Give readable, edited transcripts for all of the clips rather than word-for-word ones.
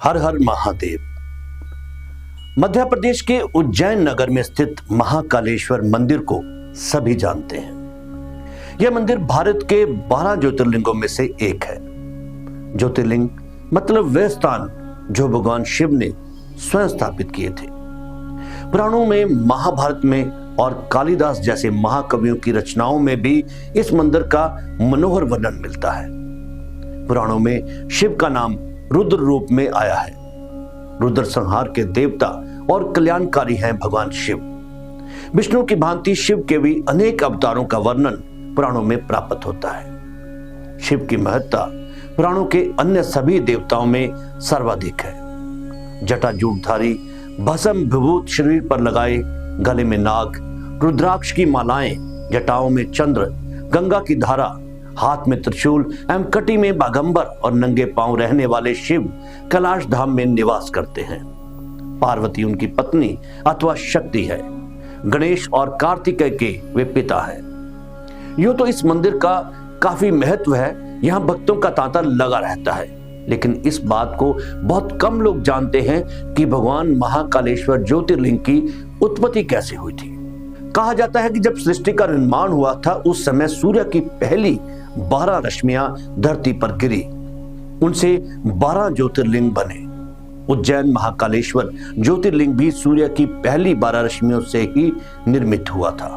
हर हर महादेव। मध्य प्रदेश के उज्जैन नगर में स्थित महाकालेश्वर मंदिर को सभी जानते हैं। यह मंदिर भारत के 12 ज्योतिर्लिंगों में से एक है। ज्योतिर्लिंग मतलब वह स्थान जो भगवान शिव ने स्वयं स्थापित किए थे। पुराणों में, महाभारत में और कालिदास जैसे महाकवियों की रचनाओं में भी इस मंदिर का मनोहर वर्णन मिलता है। पुराणों में शिव का नाम रुद्र रूप में आया है। रुद्र संहार के देवता और कल्याणकारी हैं भगवान शिव। विष्णु की भांति शिव के भी अनेक अवतारों का वर्णन पुराणों में प्राप्त होता है। शिव की महत्ता पुराणों के अन्य सभी देवताओं में सर्वाधिक है। जटाजूटधारी, भस्म विभूत शरीर पर लगाए, गले में नाग, रुद्राक्ष की मालाएं, जटाओं में चंद्र, गंगा की धारा, हाथ में त्रिशूल एवं कटी में बागंबर और नंगे पांव रहने वाले शिव कैलाश धाम में निवास करते हैं। पार्वती उनकी पत्नी अथवा शक्ति है। गणेश और कार्तिकेय के वे पिता हैं। यूं तो इस मंदिर का काफी महत्व है। यहाँ भक्तों का तांता लगा रहता है, लेकिन इस बात को बहुत कम लोग जानते हैं कि भगवान महाकालेश्वर ज्योतिर्लिंग की उत्पत्ति कैसे हुई थी। कहा जाता है कि जब सृष्टि का निर्माण हुआ था, उस समय सूर्य की पहली 12 रश्मियां धरती पर गिरी। उनसे 12 ज्योतिर्लिंग बने। उज्जैन महाकालेश्वर ज्योतिर्लिंग भी सूर्य की पहली 12 रश्मियों से ही निर्मित हुआ था।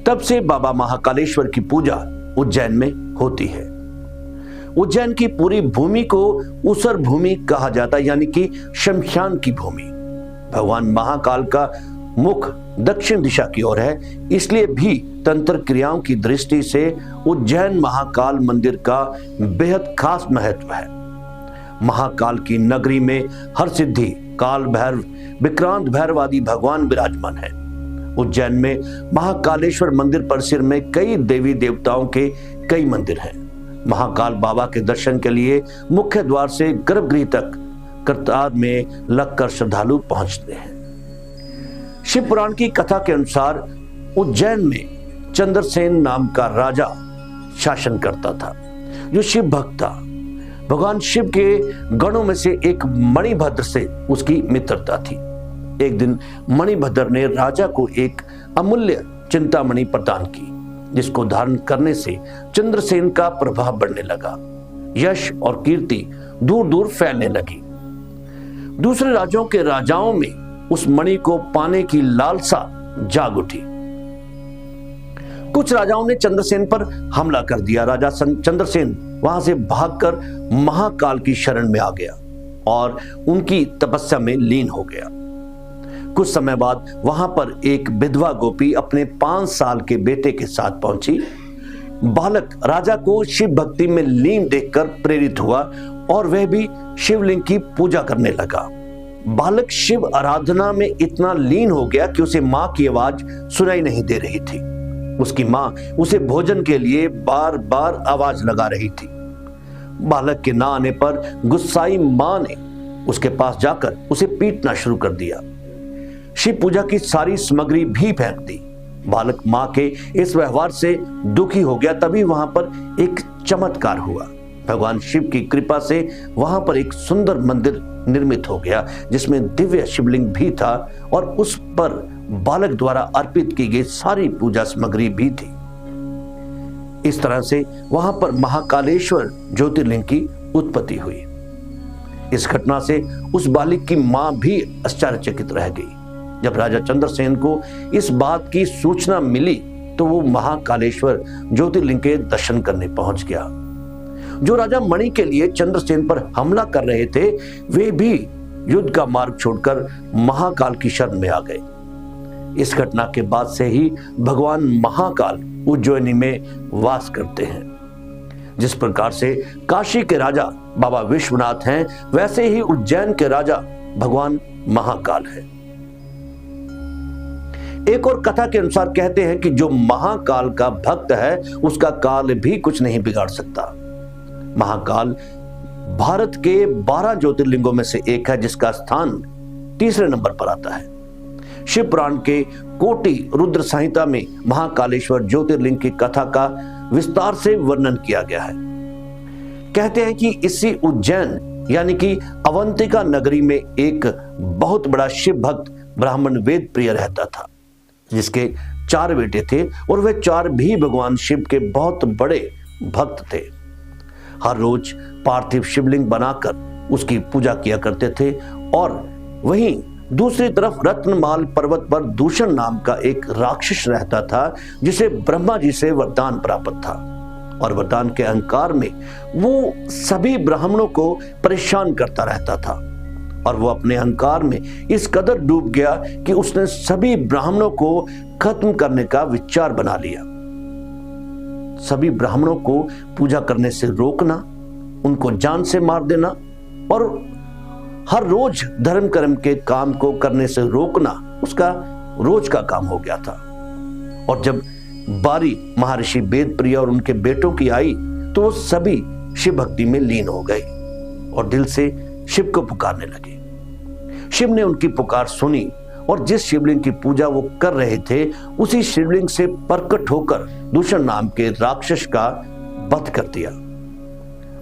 तब से बाबा महाकालेश्वर की पूजा उज्जैन में होती है। उज्जैन की पूरी भूमि को उसर भूमि कहा जाता है, यानी कि शमशान की भूमि। भगवान महाकाल का मुख दक्षिण दिशा की ओर है, इसलिए भी तंत्र क्रियाओं की दृष्टि से उज्जैन महाकाल मंदिर का बेहद खास महत्व है। महाकाल की नगरी में हर सिद्धि, काल भैरव, विक्रांत भैरव आदि भगवान विराजमान है। उज्जैन में महाकालेश्वर मंदिर परिसर में कई देवी देवताओं के कई मंदिर हैं। महाकाल बाबा के दर्शन के लिए मुख्य द्वार से गर्भगृह तक कतार में लगकर श्रद्धालु पहुंचते हैं। शिव पुराण की कथा के अनुसार उज्जैन में चंद्रसेन नाम का राजा शासन करता था, जो शिव भक्त था। भगवान शिव के गणों में से एक मणिभद्र से उसकी मित्रता थी। एक दिन मणिभद्र ने राजा को एक अमूल्य चिंतामणि प्रदान की, जिसको धारण करने से चंद्रसेन का प्रभाव बढ़ने लगा। यश और कीर्ति दूर दूर फैलने लगी। दूसरे राज्यों के राजाओं में उस मणि को पाने की लालसा जाग उठी। कुछ राजाओं ने चंद्रसेन पर हमला कर दिया। राजा चंद्रसेन वहां से भागकर महाकाल की शरण में आ गया और उनकी तपस्या में लीन हो गया। कुछ समय बाद वहां पर एक विधवा गोपी अपने 5 साल के बेटे के साथ पहुंची। बालक राजा को शिव भक्ति में लीन देखकर प्रेरित हुआ और वह भी शिवलिंग की पूजा करने लगा। बालक शिव आराधना में इतना लीन हो गया कि उसे मां की आवाज सुनाई नहीं दे रही थी। उसकी मां उसे भोजन के लिए बार बार आवाज लगा रही थी। बालक के ना आने पर गुस्साई मां ने उसके पास जाकर उसे पीटना शुरू कर दिया। शिव पूजा की सारी सामग्री भी फेंक दी। बालक मां के इस व्यवहार से दुखी हो गया। तभी वहां पर एक चमत्कार हुआ। भगवान शिव की कृपा से वहां पर एक सुंदर मंदिर निर्मित हो गया, जिसमें दिव्य शिवलिंग भी था और उस पर बालक द्वारा अर्पित की गई सारी पूजा सामग्री भी थी। इस तरह से वहां पर महाकालेश्वर ज्योतिर्लिंग की उत्पत्ति हुई। इस घटना से उस बालक की मां भी आश्चर्यचकित रह गई। जब राजा चंद्रसेन को इस बात की सूचना मिली तो वो महाकालेश्वर ज्योतिर्लिंग के दर्शन करने पहुंच गया। जो राजा मणि के लिए चंद्रसेन पर हमला कर रहे थे, वे भी युद्ध का मार्ग छोड़कर महाकाल की शरण में आ गए। इस घटना के बाद से ही भगवान महाकाल उज्जैनी में वास करते हैं। जिस प्रकार से काशी के राजा बाबा विश्वनाथ हैं, वैसे ही उज्जैन के राजा भगवान महाकाल है। एक और कथा के अनुसार कहते हैं कि जो महाकाल का भक्त है, उसका काल भी कुछ नहीं बिगाड़ सकता। महाकाल भारत के 12 ज्योतिर्लिंगों में से एक है, जिसका स्थान तीसरे नंबर पर आता है। शिव पुराण के कोटि रुद्र संहिता में महाकालेश्वर ज्योतिर्लिंग की कथा का विस्तार से वर्णन किया गया है। कहते हैं कि इसी उज्जैन यानी कि अवंतिका नगरी में एक बहुत बड़ा शिव भक्त ब्राह्मण वेद प्रिय रहता था, जिसके 4 बेटे थे और वे 4 भी भगवान शिव के बहुत बड़े भक्त थे। हर रोज पार्थिव शिवलिंग बनाकर उसकी पूजा किया करते थे और वहीं दूसरी तरफ रत्नमाल पर्वत पर दूषण नाम का एक राक्षस रहता था, जिसे ब्रह्मा जी से वरदान प्राप्त था और वरदान के अहंकार में वो सभी ब्राह्मणों को परेशान करता रहता था और वो अपने अहंकार में इस कदर डूब गया कि उसने सभी ब्राह्मणों को खत्म करने का विचार बना लिया। सभी ब्राह्मणों को पूजा करने से रोकना, उनको जान से मार देना और हर रोज धर्म कर्म के काम को करने से रोकना उसका रोज का काम हो गया था। और जब बारी महर्षि वेद प्रिय और उनके बेटों की आई तो वो सभी शिव भक्ति में लीन हो गए और दिल से शिव को पुकारने लगे। शिव ने उनकी पुकार सुनी और जिस शिवलिंग की पूजा वो कर रहे थे उसी शिवलिंग से प्रकट होकर दूषण नाम के राक्षस का वध कर दिया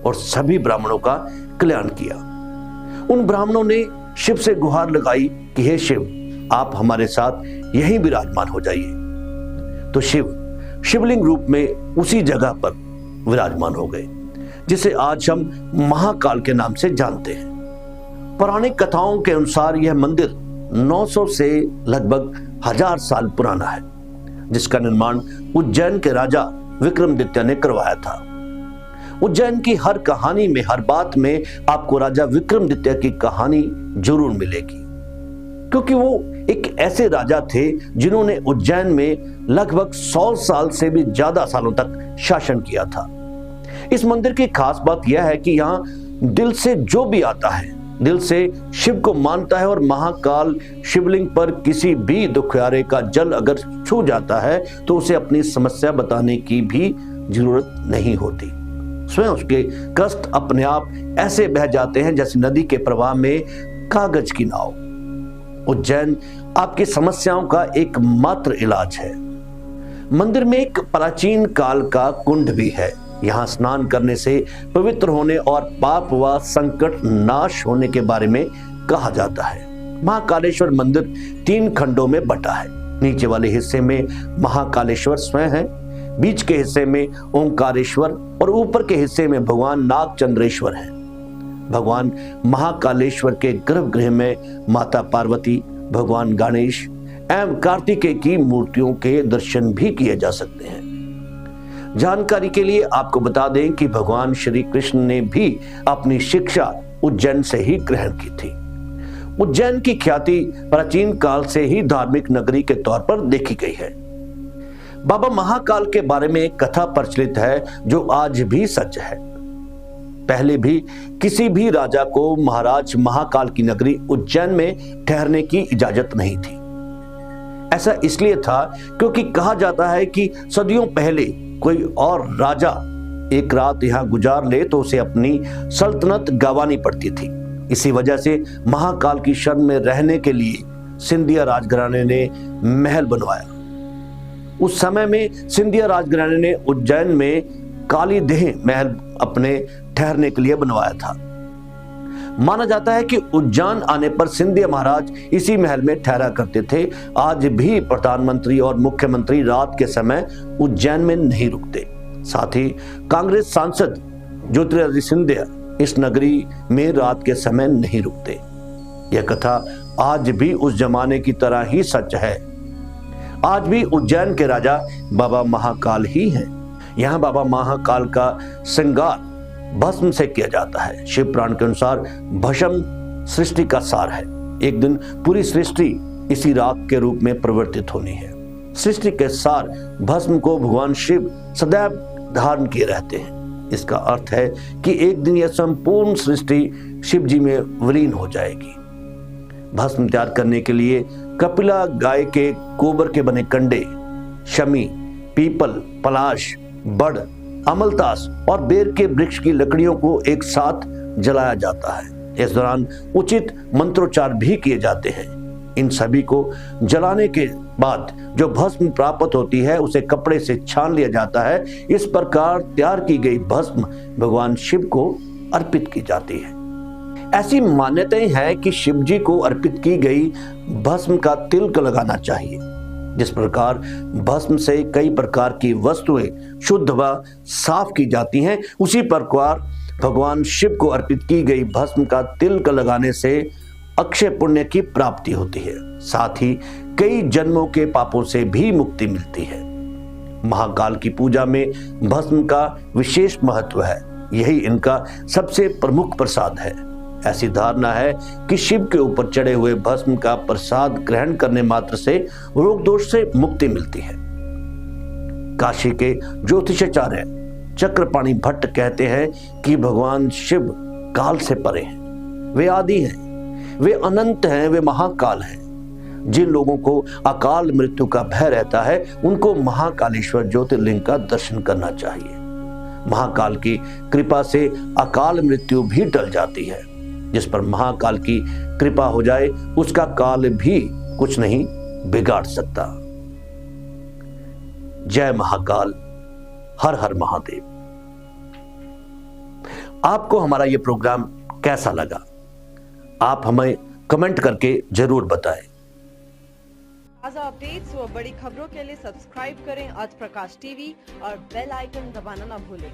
और सभी ब्राह्मणों का कल्याण किया। उन ब्राह्मणों ने शिव से गुहार लगाई कि हे शिव, आप हमारे साथ यहीं विराजमान हो जाइए। तो शिव शिवलिंग रूप में उसी जगह पर विराजमान हो गए, जिसे आज हम महाकाल के नाम से जानते हैं। पौराणिक कथाओं के अनुसार यह मंदिर 900 से लगभग 1000 साल पुराना है, जिसका निर्माण उज्जैन के राजा विक्रमादित्य ने करवाया था। उज्जैन की हर कहानी में, हर बात में आपको राजा विक्रमादित्य की कहानी जरूर मिलेगी, क्योंकि वो एक ऐसे राजा थे जिन्होंने उज्जैन में लगभग 100 साल से भी ज्यादा सालों तक शासन किया था। इस मंदिर की खास बात यह है कि यहाँ दिल से जो भी आता है, दिल से शिव को मानता है और महाकाल शिवलिंग पर किसी भी दुखियारे का जल अगर छू जाता है तो उसे अपनी समस्या बताने की भी जरूरत नहीं होती। स्वयं उसके कष्ट अपने आप ऐसे बह जाते हैं जैसे नदी के प्रवाह में कागज की नाव। उज्जैन आपकी समस्याओं का एकमात्र इलाज है। मंदिर में एक प्राचीन काल का कुंड भी है। यहाँ स्नान करने से पवित्र होने और पाप व संकट नाश होने के बारे में कहा जाता है। महाकालेश्वर मंदिर 3 खंडों में बटा है। नीचे वाले हिस्से में महाकालेश्वर स्वयं है, बीच के हिस्से में ओंकारेश्वर और ऊपर के हिस्से में भगवान नागचंद्रेश्वर है। भगवान महाकालेश्वर के गर्भगृह में माता पार्वती, भगवान गणेश एवं कार्तिकेय की मूर्तियों के दर्शन भी किए जा सकते हैं। जानकारी के लिए आपको बता दें कि भगवान श्री कृष्ण ने भी अपनी शिक्षा उज्जैन से ही ग्रहण की थी। उज्जैन की ख्याति प्राचीन काल से ही धार्मिक नगरी के तौर पर देखी गई है। बाबा महाकाल के बारे में एक कथा प्रचलित है जो आज भी सच है। पहले भी किसी भी राजा को महाराज महाकाल की नगरी उज्जैन में ठहरने की इजाजत नहीं थी। ऐसा इसलिए था क्योंकि कहा जाता है कि सदियों पहले कोई और राजा एक रात यहाँ गुजार ले तो उसे अपनी सल्तनत गंवानी पड़ती थी। इसी वजह से महाकाल की शरण में रहने के लिए सिंधिया राजघराने ने महल बनवाया। उस समय में सिंधिया राजघराने ने उज्जैन में कालीदेह महल अपने ठहरने के लिए बनवाया था। माना जाता है कि उज्जैन आने पर सिंधिया महाराज इसी महल में ठहरा करते थे। आज भी प्रधानमंत्री और मुख्यमंत्री रात के समय उज्जैन में नहीं रुकते। साथ ही कांग्रेस सांसद ज्योतिरादित्य सिंधिया इस नगरी में रात के समय नहीं रुकते। यह कथा आज भी उस जमाने की तरह ही सच है। आज भी उज्जैन के राजा बाबा महाकाल ही हैं। यहाँ बाबा महाकाल का श्रृंगार भस्म से किया जाता है। शिव पुराण के अनुसार भस्म सृष्टि का सार है। एक दिन पूरी सृष्टि इसी राख के रूप में परिवर्तित होनी है। सृष्टि के सार भस्म को भगवान शिव सदैव धारण किए रहते हैं। इसका अर्थ है कि एक दिन यह संपूर्ण सृष्टि शिव जी में विलीन हो जाएगी। भस्म तैयार करने के लिए कपिला गाय के गोबर के बने कंडे, शमी, पीपल, पलाश, बड़, अमलतास और बेर के वृक्ष की लकड़ियों को एक साथ जलाया जाता है। इस दौरान उचित मंत्रोच्चार भी किए जाते हैं। इन सभी को जलाने के बाद जो भस्म प्राप्त होती है उसे कपड़े से छान लिया जाता है। इस प्रकार तैयार की गई भस्म भगवान शिव को अर्पित की जाती है। ऐसी मान्यताएं हैं कि शिव जी को अर्पित की गई भस्म का तिलक लगाना चाहिए। जिस प्रकार भस्म से कई प्रकार की वस्तुएं शुद्ध व साफ की जाती हैं, उसी प्रकार भगवान शिव को अर्पित की गई भस्म का तिलक लगाने से अक्षय पुण्य की प्राप्ति होती है। साथ ही कई जन्मों के पापों से भी मुक्ति मिलती है। महाकाल की पूजा में भस्म का विशेष महत्व है। यही इनका सबसे प्रमुख प्रसाद है। ऐसी धारणा है कि शिव के ऊपर चढ़े हुए भस्म का प्रसाद ग्रहण करने मात्र से रोग दोष से मुक्ति मिलती है। काशी के ज्योतिषाचार्य चक्रपाणि भट्ट कहते हैं कि भगवान शिव काल से परे हैं। वे आदि हैं, वे अनंत हैं, वे महाकाल हैं। जिन लोगों को अकाल मृत्यु का भय रहता है, उनको महाकालेश्वर ज्योतिर्लिंग का दर्शन करना चाहिए। महाकाल की कृपा से अकाल मृत्यु भी टल जाती है। जिस पर महाकाल की कृपा हो जाए, उसका काल भी कुछ नहीं बिगाड़ सकता। जय महाकाल, हर हर महादेव। आपको हमारा यह प्रोग्राम कैसा लगा? आप हमें कमेंट करके जरूर बताएं। ताज़ा अपडेट्स व बड़ी खबरों के लिए सब्सक्राइब करें आज प्रकाश टीवी और बेल आइकन दबाना ना भूलें।